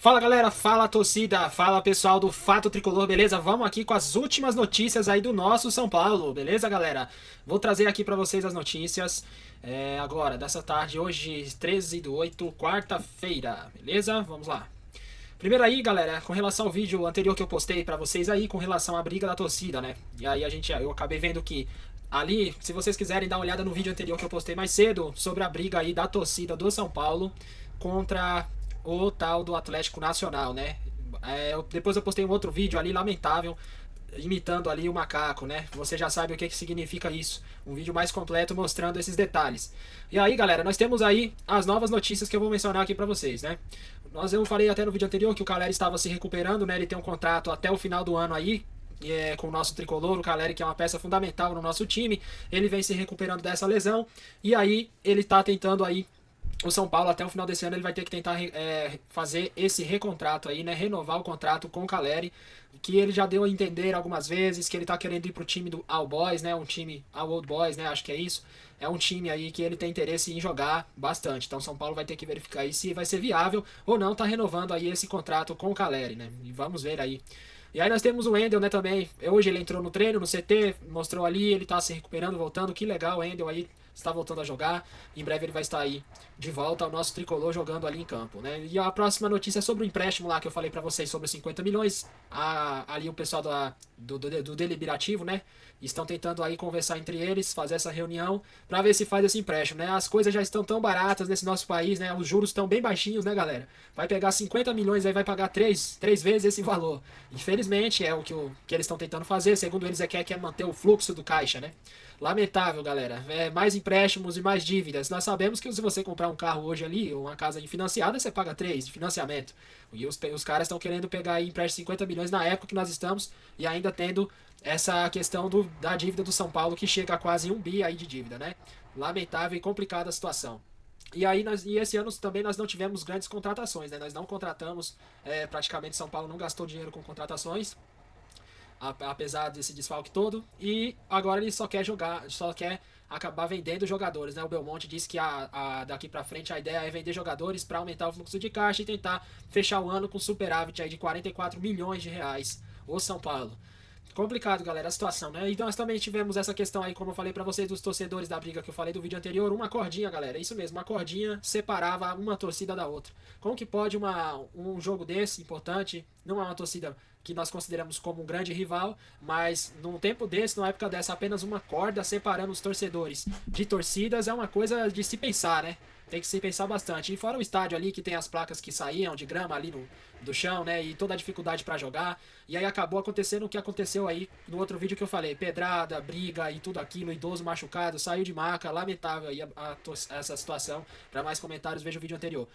Fala galera, fala torcida, fala pessoal do Fato Tricolor, beleza? Vamos aqui com as últimas notícias aí do nosso São Paulo, beleza galera? Vou trazer aqui pra vocês as notícias agora, dessa tarde, hoje 13/8, quarta-feira, beleza? Vamos lá. Primeiro aí galera, com relação ao vídeo anterior que eu postei pra vocês aí, com relação à briga da torcida, né? E aí eu acabei vendo que ali, se vocês quiserem dar uma olhada no vídeo anterior que eu postei mais cedo, sobre a briga aí da torcida do São Paulo contra o tal do Atlético Nacional, né? Depois eu postei um outro vídeo ali, lamentável, imitando ali o macaco, né? Você já sabe o que significa isso. Um vídeo mais completo mostrando esses detalhes. E aí, galera, nós temos aí as novas notícias que eu vou mencionar aqui pra vocês, né? Eu falei até no vídeo anterior que o Caleri estava se recuperando, né? Ele tem um contrato até o final do ano aí, com o nosso tricolor, o Caleri, que é uma peça fundamental no nosso time. Ele vem se recuperando dessa lesão. E aí, ele tá tentando aí o São Paulo até o final desse ano ele vai ter que tentar fazer esse recontrato aí, né? Renovar o contrato com o Caleri, que ele já deu a entender algumas vezes que ele tá querendo ir pro time do All Boys, né? Um time All Old Boys, né? Acho que é isso. É um time aí que ele tem interesse em jogar bastante. Então São Paulo vai ter que verificar aí se vai ser viável ou não tá renovando aí esse contrato com o Caleri, né? E vamos ver aí. E aí nós temos o Wendel, né, também. Hoje ele entrou no treino, no CT, mostrou ali, ele tá se recuperando, voltando. Que legal, o Wendel aí está voltando a jogar. Em breve ele vai estar aí de volta ao nosso tricolor jogando ali em campo, né? E a próxima notícia é sobre o empréstimo lá que eu falei pra vocês sobre os 50 milhões. Ali o pessoal do deliberativo, né? Estão tentando aí conversar entre eles, fazer essa reunião pra ver se faz esse empréstimo, né? As coisas já estão tão baratas nesse nosso país, né? Os juros estão bem baixinhos, né, galera? Vai pegar 50 milhões aí, vai pagar três vezes esse valor. Infelizmente, é o que eles estão tentando fazer. Segundo eles, quer manter o fluxo do caixa, né? Lamentável, galera. Mais empréstimos e mais dívidas. Nós sabemos que se você comprar um carro hoje ali, ou uma casa financiada, você paga 3 de financiamento. E os caras estão querendo pegar aí empréstimo de 50 milhões na época que nós estamos e ainda tendo essa questão da dívida do São Paulo que chega a quase 1 bi aí de dívida, né? Lamentável e complicada a situação. E aí e esse ano também nós não tivemos grandes contratações, né? Nós não contratamos, praticamente São Paulo não gastou dinheiro com contratações, apesar desse desfalque todo. E agora ele só quer jogar, só quer acabar vendendo jogadores, né? O Belmonte disse que daqui pra frente a ideia é vender jogadores para aumentar o fluxo de caixa e tentar fechar o ano com superávit aí de 44 milhões de reais. O São Paulo. Complicado, galera, a situação, né? E nós também tivemos essa questão aí, como eu falei pra vocês, dos torcedores da briga que eu falei do vídeo anterior, uma cordinha, galera, isso mesmo, uma cordinha separava uma torcida da outra. Como que pode um jogo desse, importante, não é uma torcida que nós consideramos como um grande rival, mas num tempo desse, numa época dessa, apenas uma corda separando os torcedores de torcidas é uma coisa de se pensar, né? Tem que se pensar bastante. E fora o estádio ali, que tem as placas que saíam de grama ali do chão, né? E toda a dificuldade para jogar. E aí acabou acontecendo o que aconteceu aí no outro vídeo que eu falei. Pedrada, briga e tudo aquilo, idoso machucado, saiu de maca. Lamentável aí essa situação. Para mais comentários, veja o vídeo anterior.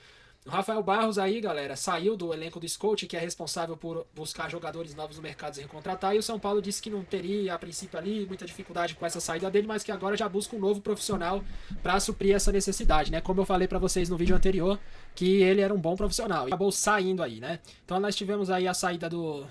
O Rafael Barros aí, galera, saiu do elenco do Scout, que é responsável por buscar jogadores novos no mercado e recontratar, e o São Paulo disse que não teria, a princípio ali, muita dificuldade com essa saída dele, mas que agora já busca um novo profissional para suprir essa necessidade, né? Como eu falei para vocês no vídeo anterior, que ele era um bom profissional, e acabou saindo aí, né? Então nós tivemos aí a saída do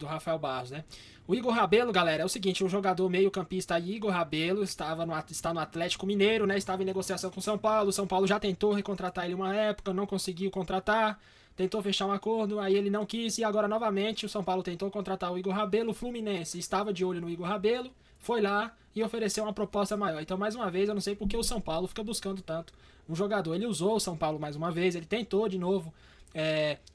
Rafael Barros, né? O Igor Rabelo, galera, é o seguinte, um jogador meio-campista Igor Rabelo está no Atlético Mineiro, né? Estava em negociação com o São Paulo. O São Paulo já tentou recontratar ele uma época, não conseguiu contratar, tentou fechar um acordo, aí ele não quis e agora novamente o São Paulo tentou contratar o Igor Rabelo. O Fluminense estava de olho no Igor Rabelo, foi lá e ofereceu uma proposta maior. Então, mais uma vez, eu não sei porque o São Paulo fica buscando tanto um jogador. Ele usou o São Paulo mais uma vez, ele tentou de novo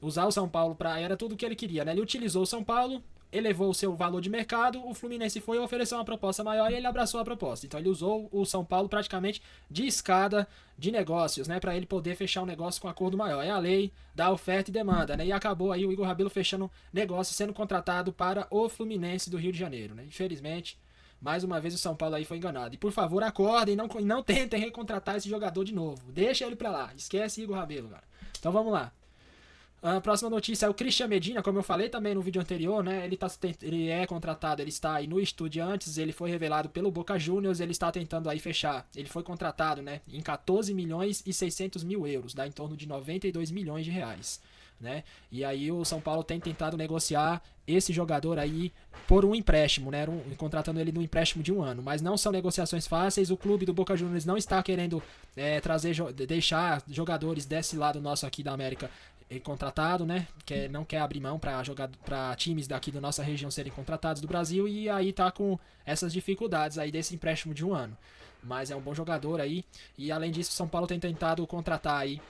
usar o São Paulo era tudo o que ele queria, né? Ele utilizou o São Paulo, elevou o seu valor de mercado, o Fluminense foi e ofereceu uma proposta maior e ele abraçou a proposta. Então ele usou o São Paulo praticamente de escada de negócios, né, para ele poder fechar um negócio com um acordo maior. É a lei da oferta e demanda, né? E acabou aí o Igor Rabelo fechando negócio, sendo contratado para o Fluminense do Rio de Janeiro, né? Infelizmente, mais uma vez o São Paulo aí foi enganado. E por favor, acordem e não tentem recontratar esse jogador de novo. Deixa ele pra lá. Esquece Igor Rabelo, cara. Então vamos lá. A próxima notícia é o Christian Medina, como eu falei também no vídeo anterior, né? Ele é contratado, ele está aí no Estudiantes, ele foi revelado pelo Boca Juniors, ele está tentando aí fechar. Ele foi contratado, né, em 14 milhões e 600 mil euros, dá em torno de 92 milhões de reais, né? E aí o São Paulo tem tentado negociar esse jogador aí por um empréstimo, né? Contratando ele num empréstimo de 1 ano. Mas não são negociações fáceis. O clube do Boca Juniors não está querendo deixar jogadores desse lado nosso aqui da América contratado, né? Não quer abrir mão para times daqui da nossa região serem contratados do Brasil e aí tá com essas dificuldades aí desse empréstimo de um ano. Mas é um bom jogador aí e além disso, o São Paulo tem tentado contratar aí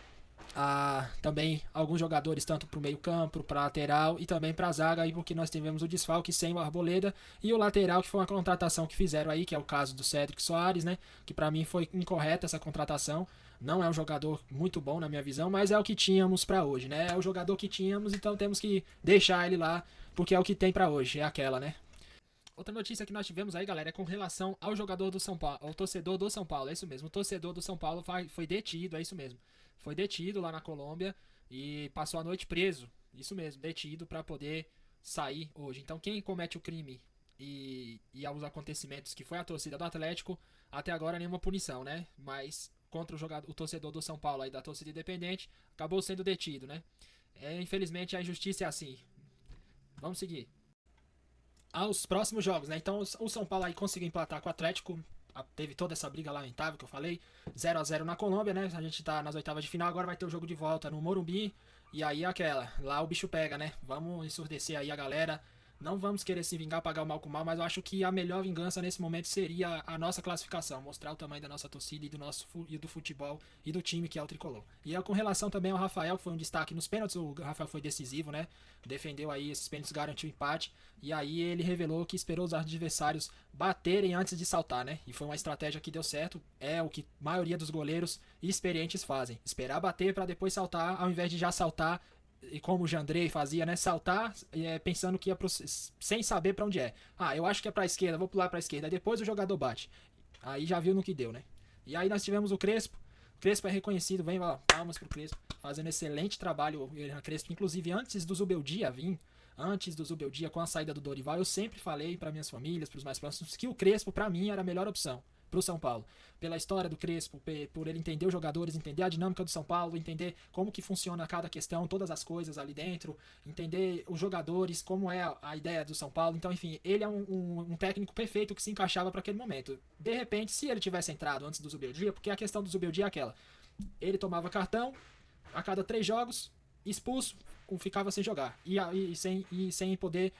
também alguns jogadores tanto para o meio campo, para lateral e também para a zaga aí porque nós tivemos o desfalque sem o Arboleda e o lateral que foi uma contratação que fizeram aí, que é o caso do Cédric Soares, né, que para mim foi incorreta essa contratação. Não é um jogador muito bom na minha visão, mas é o que tínhamos para hoje, né? É o jogador que tínhamos, então temos que deixar ele lá porque é o que tem para hoje, é aquela, né? Outra notícia que nós tivemos aí, galera, é com relação ao jogador do São Paulo, ao torcedor do São Paulo, é isso mesmo. O torcedor do São Paulo foi detido, é isso mesmo. Foi detido lá na Colômbia e passou a noite preso, isso mesmo, detido para poder sair hoje. Então quem comete o crime e aos acontecimentos que foi a torcida do Atlético, até agora nenhuma punição, né? Mas contra o torcedor do São Paulo aí da torcida independente, acabou sendo detido, né? Infelizmente a injustiça é assim. Vamos seguir aos próximos jogos, né? Então o São Paulo aí conseguiu empatar com o Atlético. Teve toda essa briga lamentável que eu falei. 0-0 na Colômbia, né? A gente tá nas oitavas de final, agora vai ter o jogo de volta no Morumbi. E aí lá o bicho pega, né? Vamos ensurdecer aí a galera. Não vamos querer se vingar, pagar o mal com o mal, mas eu acho que a melhor vingança nesse momento seria a nossa classificação, mostrar o tamanho da nossa torcida e do futebol e do time que é o Tricolor. E com relação também ao Rafael, que foi um destaque nos pênaltis, o Rafael foi decisivo, né? Defendeu aí esses pênaltis, garantiu o empate, e aí ele revelou que esperou os adversários baterem antes de saltar, né? E foi uma estratégia que deu certo, é o que a maioria dos goleiros experientes fazem, esperar bater para depois saltar, ao invés de já saltar e como o Jandrei fazia, né? Saltar pensando que ia sem saber para onde é. Eu acho que é para a esquerda, vou pular para a esquerda. Aí depois o jogador bate. Aí já viu no que deu, né? E aí nós tivemos o Crespo. O Crespo é reconhecido, vem lá, palmas pro Crespo, fazendo excelente trabalho. O Crespo, inclusive antes do Zubeldia vir, antes do Zubeldia com a saída do Dorival, eu sempre falei para minhas famílias, para os mais próximos, que o Crespo para mim era a melhor opção pro São Paulo. Pela história do Crespo, por ele entender os jogadores, entender a dinâmica do São Paulo, entender como que funciona cada questão, todas as coisas ali dentro, entender os jogadores, como é a ideia do São Paulo. Então, enfim, ele é um técnico perfeito que se encaixava para aquele momento. De repente, se ele tivesse entrado antes do Zubeldia, porque a questão do Zubeldia é aquela, ele tomava cartão a cada 3 jogos, expulso, ficava sem jogar e sem poder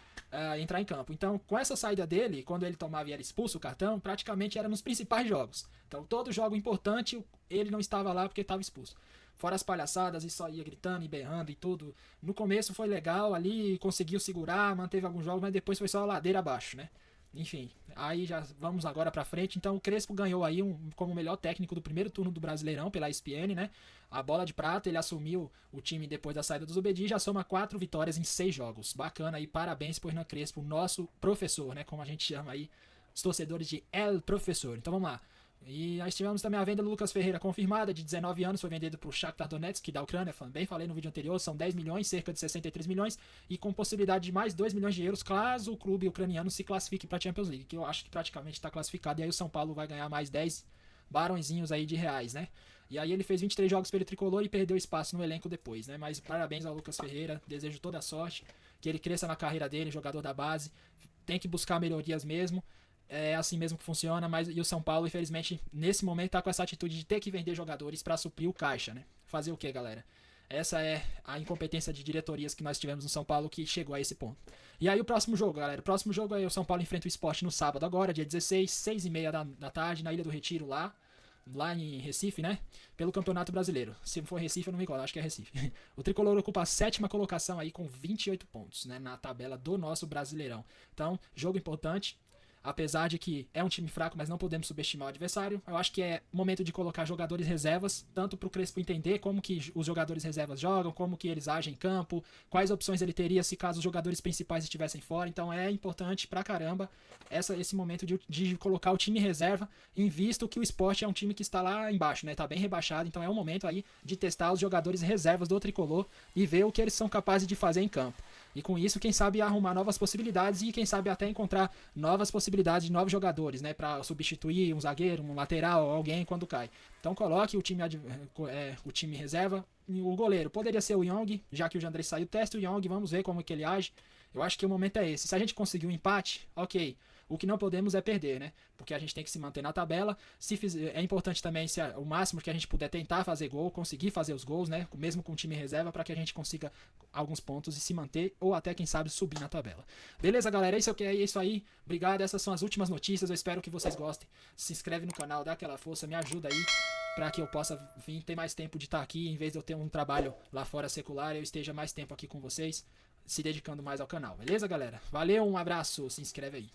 entrar em campo. Então, com essa saída dele, quando ele tomava e era expulso o cartão, praticamente era nos principais jogos. Então, todo jogo importante, ele não estava lá porque estava expulso. Fora as palhaçadas e só ia gritando e berrando e tudo. No começo foi legal ali, conseguiu segurar, manteve alguns jogos, mas depois foi só a ladeira abaixo, né? Enfim, aí já vamos agora pra frente. Então o Crespo ganhou aí como melhor técnico do primeiro turno do Brasileirão pela ESPN, né? A bola de prata, ele assumiu o time depois da saída do Zubedi e já soma 4 vitórias em 6 jogos. Bacana aí, parabéns por Hernan Crespo, nosso professor, né? Como a gente chama aí, os torcedores de El Professor. Então vamos lá. E nós tivemos também a venda do Lucas Ferreira confirmada, de 19 anos, foi vendido para o Shakhtar Donetsk, da Ucrânia, também falei no vídeo anterior, são 10 milhões, cerca de 63 milhões, e com possibilidade de mais 2 milhões de euros, caso o clube ucraniano se classifique para a Champions League, que eu acho que praticamente está classificado, e aí o São Paulo vai ganhar mais 10 barõezinhos aí de reais, né? E aí ele fez 23 jogos pelo Tricolor e perdeu espaço no elenco depois, né? Mas parabéns ao Lucas Ferreira, desejo toda a sorte, que ele cresça na carreira dele, jogador da base, tem que buscar melhorias mesmo, é assim mesmo que funciona, mas e o São Paulo, infelizmente, nesse momento tá com essa atitude de ter que vender jogadores para suprir o caixa, né? Fazer o que, galera? Essa é a incompetência de diretorias que nós tivemos no São Paulo que chegou a esse ponto. E aí o próximo jogo, galera. O próximo jogo é o São Paulo enfrenta o Sport no sábado agora, dia 16, 6h30 da tarde, na Ilha do Retiro, lá em Recife, né? Pelo Campeonato Brasileiro. Se for Recife, eu não me engano, acho que é Recife. O Tricolor ocupa a 7ª colocação aí com 28 pontos, né? Na tabela do nosso Brasileirão. Então, jogo importante. Apesar de que é um time fraco, mas não podemos subestimar o adversário. Eu acho que é momento de colocar jogadores reservas, tanto para o Crespo entender como que os jogadores reservas jogam, como que eles agem em campo, quais opções ele teria se caso os jogadores principais estivessem fora. Então é importante pra caramba esse momento de colocar o time reserva, em visto que o Sport é um time que está lá embaixo, né? Tá bem rebaixado, então é o momento aí de testar os jogadores reservas do Tricolor e ver o que eles são capazes de fazer em campo. E com isso, quem sabe arrumar novas possibilidades e quem sabe até encontrar novas possibilidades de novos jogadores, né? Para substituir um zagueiro, um lateral, alguém quando cai. Então coloque o time reserva. O goleiro poderia ser o Young, já que o Jandrei saiu, teste o Young, vamos ver como que ele age. Eu acho que o momento é esse. Se a gente conseguir um empate, ok. O que não podemos é perder, né? Porque a gente tem que se manter na tabela. É importante também o máximo que a gente puder tentar fazer gol, conseguir fazer os gols, né? Mesmo com o time reserva, para que a gente consiga alguns pontos e se manter, ou até, quem sabe, subir na tabela. Beleza, galera? É isso aí. Obrigado. Essas são as últimas notícias. Eu espero que vocês gostem. Se inscreve no canal, dá aquela força, me ajuda aí para que eu possa vir ter mais tempo de estar aqui, em vez de eu ter um trabalho lá fora secular, eu esteja mais tempo aqui com vocês, se dedicando mais ao canal. Beleza, galera? Valeu, um abraço, se inscreve aí.